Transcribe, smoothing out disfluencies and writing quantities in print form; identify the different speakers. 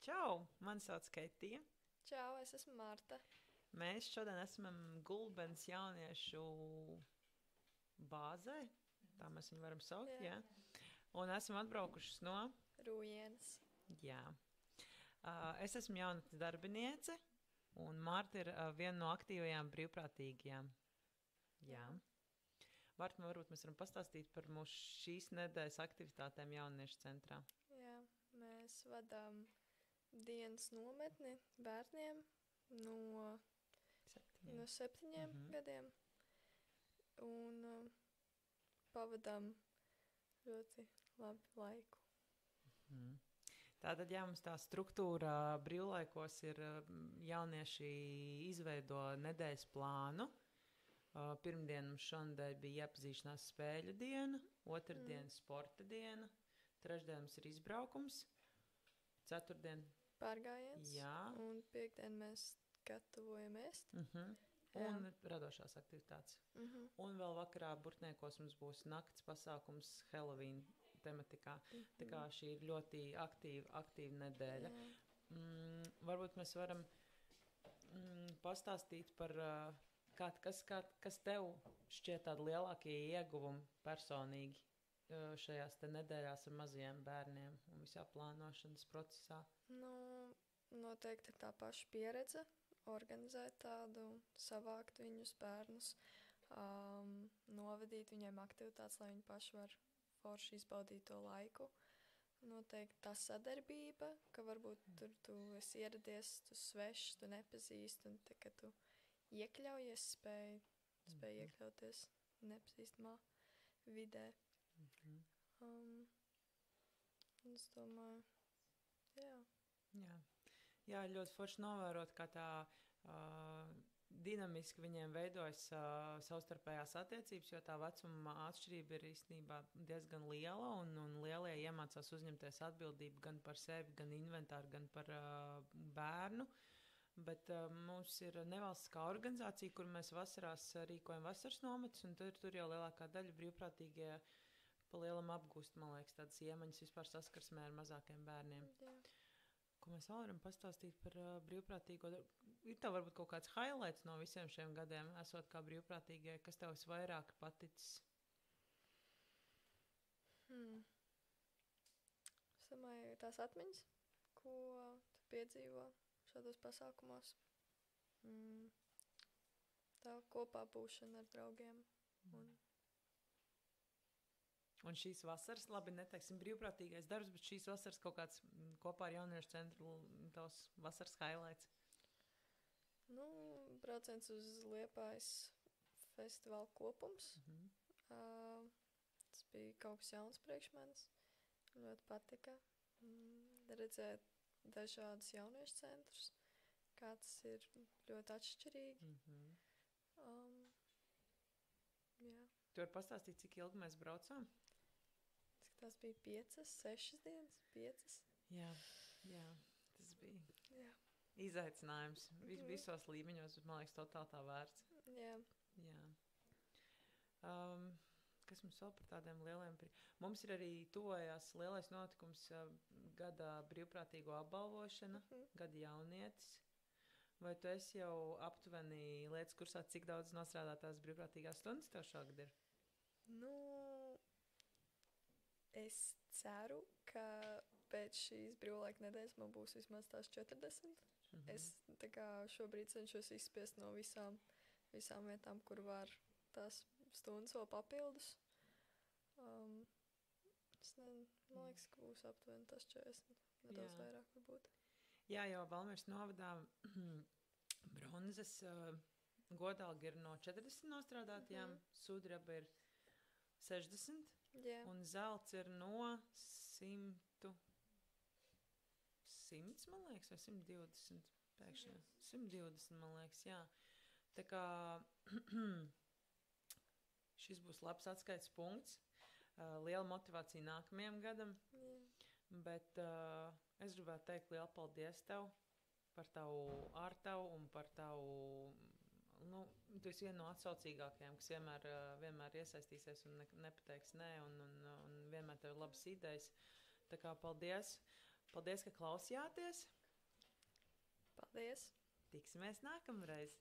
Speaker 1: Čau! Mani sauc Ketija.
Speaker 2: Čau, es esmu Marta.
Speaker 1: Mēs šodien esam Gulbens jauniešu bāzē, tā mēs viņu varam saukt,
Speaker 2: Jā.
Speaker 1: jā. Un esam atbraukušas no,
Speaker 2: Rūjienas.
Speaker 1: jā. Es esmu jaunatnes darbiniece, un Marta ir viena no aktīvajām brīvprātīgajām. Jā. Marta, varbūt mēs varam pastāstīt par mūsu šīs nedēļas aktivitātēm jauniešu centrā.
Speaker 2: Jā, mēs vadām dienas nometni bērniem no 7 gadiem. Un pavadām ļoti labu laiku.
Speaker 1: Tātad, jā, mums tā struktūra brīvlaikos ir jaunieši izveido nedēļas plānu. Pirmdien mums šonadēļ bija iepazīšanās spēļu diena, otrdiena sporta diena, trešdien mums ir izbraukums, ceturtdien
Speaker 2: Pārgājiens.
Speaker 1: Jā.
Speaker 2: Un piekdien mēs gatavojam ēst.
Speaker 1: un radošās aktivitātes. Un vēl vakarā Burtniekos mums būs nakts pasākums Halloween tematikā. Tā kā šī ir ļoti aktīva nedēļa. Varbūt mēs varam pastāstīt par, kas tev šķiet tādi lielākie ieguvumi personīgi šajās te nedēļās ar mazajiem bērniem un visā plānošanas procesā.
Speaker 2: Nu, noteikti ir tā paša pieredze, organizēt tādu, savākt viņus bērnus, novadīt viņiem aktivitātes, lai viņi paši var forši izbaudīt to laiku. Noteikti tā sadarbība, ka varbūt tur tu esi ieradies, tu svešs, tu nepazīsti, un te, ka tu iekļaujies, spēj iekļauties nepazīstamā vidē. Un es domāju,
Speaker 1: Jā, ļoti forši novērot, kā tā dinamiski viņiem veidojas savstarpējās attiecības, jo tā vecuma atšķirība ir īstenībā diezgan liela, un lielie iemācās uzņemties atbildību gan par sevi, gan inventāru, gan par bērnu. Bet mums ir nevalstiskā organizācija, kur mēs vasarās rīkojam vasaras nometus, un tur jau lielākā daļa brīvprātīgie pa lielam apgūst, man liekas, tādas iemaņas vispār saskarsmē ar mazākiem bērniem.
Speaker 2: jā.
Speaker 1: Ko mēs vēl varam pastāstīt par brīvprātīgo? Ir tev varbūt kaut kāds highlights no visiem šiem gadiem, esot kā brīvprātīgie, kas tev visvairāk paticis?
Speaker 2: Es domāju, tās atmiņas, ko tu piedzīvo šādos pasākumos. Tā kopā būšana ar draugiem.
Speaker 1: Un šīs vasaras, labi, neteiksim brīvprātīgais darbs, bet šīs vasaras kaut kāds kopā ar jauniešu centru tavs vasaras highlights.
Speaker 2: Nu, brauciens uz Liepājas festivāla kopums. Tas bija kaut kas jauns priekš manis. Ļoti patika redzēt dažādus jauniešu centrus, kā tas ir ļoti atšķirīgi. Jā.
Speaker 1: Tu vari pastāstīt, cik ilgi mēs braucām?
Speaker 2: Tas bija 5, 6 dienas, 5.
Speaker 1: Jā, tas bija
Speaker 2: Jā.
Speaker 1: izaicinājums visos līmeņos, bet man liekas totāli tā vērts.
Speaker 2: Jā.
Speaker 1: Kas mums vēl par tādiem lieliem? Mums ir arī tuvojās lielais notikums gada brīvprātīgo apbalvošana, gada jaunietis. Vai tu esi jau aptuveni lietas kursā, cik daudz nostrādātās brīvprātīgās stundas tev šogad ir?
Speaker 2: Nu, es ceru, ka pēc šīs brīvlaika nedēļas man būs vismaz tās 40. Es tā kā šobrīd cenšos izspiest no visām vietām, kur var tās stundas vēl papildus. Man liekas, ka būs aptuveni tās 40, nedaudz vairāk varbūt.
Speaker 1: Jā, jau Valmieras novadā bronzas godalga ir no 40 nostrādātajām, sudraba ir 60, un zelts ir no 100, man liekas, vai 120 pēkšņi. 120, man liekas, jā. Tā kā šis būs labs atskaites punkts, liela motivācija nākamajam gadam, bet es gribētu teikt lielu paldies tev par tavu ārtavu un par tavu, tu esi viena no atsaucīgākajām, kas vienmēr iesaistīsies un nepateiks nē, un vienmēr tev ir labas idejas. Tā kā paldies. Paldies, ka klausījāties!
Speaker 2: Paldies!
Speaker 1: Tiksimies nākamreiz!